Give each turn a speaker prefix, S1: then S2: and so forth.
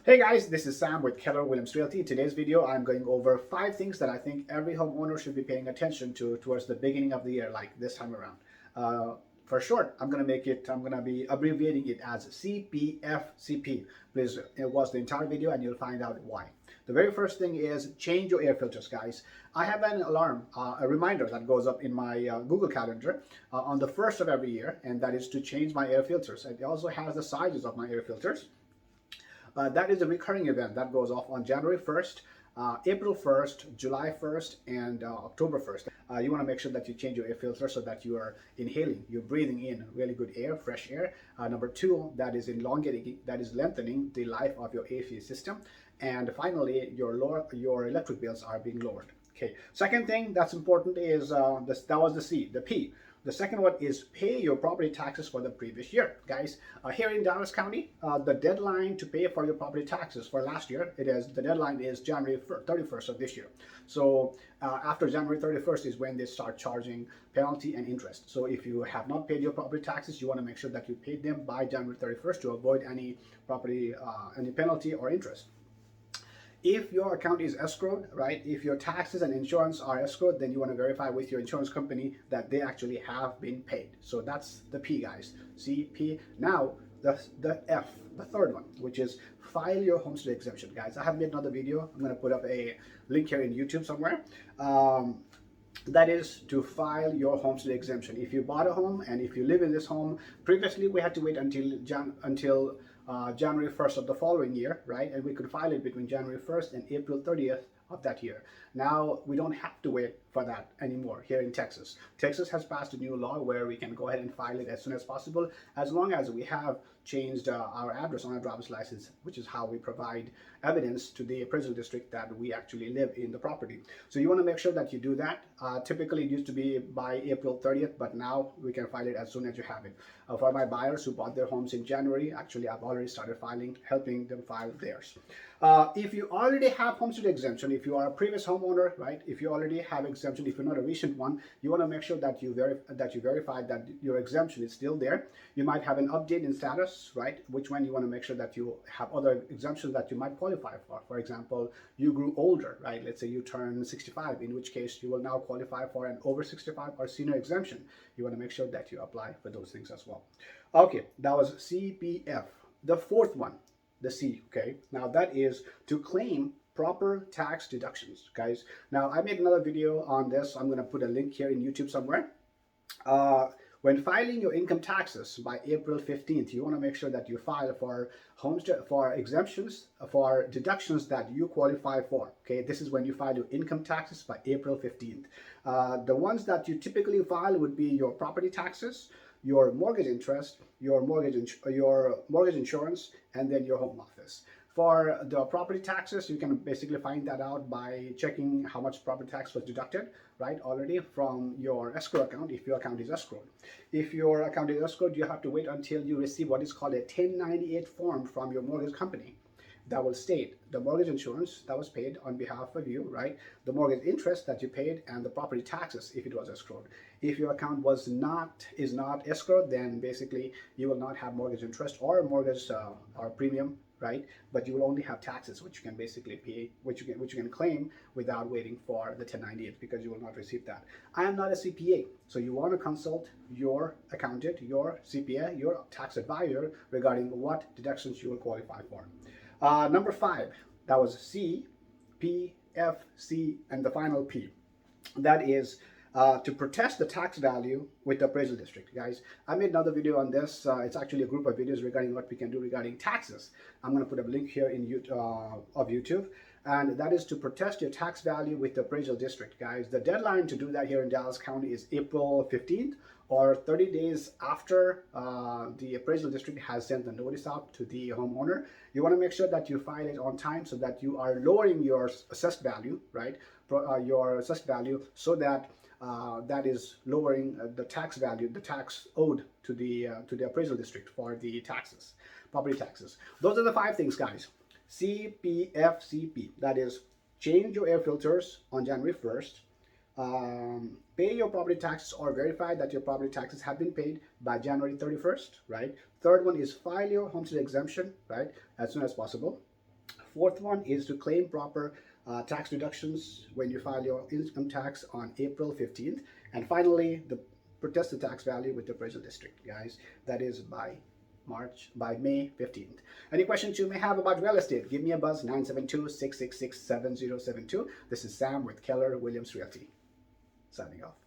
S1: Hey guys, this is Sam with Keller Realty. Today's video, I'm going over 5 things that I think every homeowner should be paying attention to towards the beginning of the year, like this time around. For short, I'm going to be abbreviating it as CPFCP. Please watch the entire video and you'll find out why. The very first thing is change your air filters, guys. I have an alarm, a reminder that goes up in my Google Calendar on the first of every year, and that is to change my air filters. It also has the sizes of my air filters. That is a recurring event that goes off on January 1st, April 1st, July 1st, and October 1st. You want to make sure that you change your air filter so that you are inhaling, you're breathing in really good air, fresh air. Number 2, that is lengthening the life of your AC system. And finally, your electric bills are being lowered. Okay. Second thing that's important is that was the C. The P. The second one is pay your property taxes for the previous year, guys. Here in Dallas County, the deadline to pay for your property taxes for last year, the deadline is January 31st of this year. So after January 31st is when they start charging penalty and interest. So if you have not paid your property taxes, you want to make sure that you paid them by January 31st to avoid any any penalty or interest. If your account is escrowed, right, if your taxes and insurance are escrowed, then you want to verify with your insurance company that they actually have been paid. So that's the P, guys. CP. Now, the F, the third one, which is file your homestead exemption, guys. I have made another video. I'm going to put up a link here in YouTube somewhere. That is to file your homestead exemption. If you bought a home and if you live in this home, previously we had to wait until January 1st of the following year, right? And we could file it between January 1st and April 30th of that year. Now we don't have to wait for that anymore here in Texas. Texas has passed a new law where we can go ahead and file it as soon as possible, as long as we have changed our address on our driver's license, which is how we provide evidence to the appraisal district that we actually live in the property. So you want to make sure that you do that. Typically it used to be by April 30th, but now we can file it as soon as you have it. For my buyers who bought their homes in January, actually I've already started helping them file theirs. If you already have homestead exemption, if you are a previous homeowner, right, if you already have exemption, if you're not a recent one, you want to make sure that you verify that your exemption is still there. You might have an update in status, right, which one you want to make sure that you have other exemptions that you might qualify for. For example, you grew older, right? Let's say you turn 65, in which case you will now qualify for an over 65 or senior exemption. You want to make sure that you apply for those things as well. Okay, that was CPF. The fourth one, the C, okay? Now that is to claim proper tax deductions, guys. Now I made another video on this. I'm going to put a link here in YouTube somewhere. When filing your income taxes by April 15th, you want to make sure that you file for exemptions, for deductions that you qualify for. Okay, this is when you file your income taxes by April 15th. The ones that you typically file would be your property taxes, your mortgage interest, your mortgage insurance, and then your home office. For the property taxes, you can basically find that out by checking how much property tax was deducted, right, already from your escrow account, if your account is escrowed. If your account is escrowed, you have to wait until you receive what is called a 1098 form from your mortgage company that will state the mortgage insurance that was paid on behalf of you, right, the mortgage interest that you paid, and the property taxes if it was escrowed. If your account is not escrowed, then basically you will not have mortgage interest or mortgage or premium, right? But you will only have taxes, which you can basically pay, which you can claim without waiting for the 1098, because you will not receive that. I am not a CPA, so you want to consult your accountant, your CPA, your tax advisor regarding what deductions you will qualify for. Number 5, that was C, P, F, C, and the final P. That is to protest the tax value with the appraisal district, guys. I made another video on this. It's actually a group of videos regarding what we can do regarding taxes. I'm going to put a link here in YouTube. And that is to protest your tax value with the appraisal district, guys. The deadline to do that here in Dallas County is April 15th, or 30 days after the appraisal district has sent the notice out to the homeowner. You want to make sure that you file it on time so that you are lowering your assessed value, right? Your assessed value, so that that is lowering the tax value, the tax owed to the appraisal district for the taxes, property taxes. Those are the 5 things, guys. CPFCP, that is change your air filters on January 1st, pay your property taxes or verify that your property taxes have been paid by January 31st, right? Third one is file your homestead exemption, right, as soon as possible. Fourth one is to claim proper tax deductions when you file your income tax on April 15th. And finally, protest the tax value with the appraisal district, guys. That is by May 15th. Any questions you may have about real estate, give me a buzz, 972-666-7072. This is Sam with Keller Williams Realty, signing off.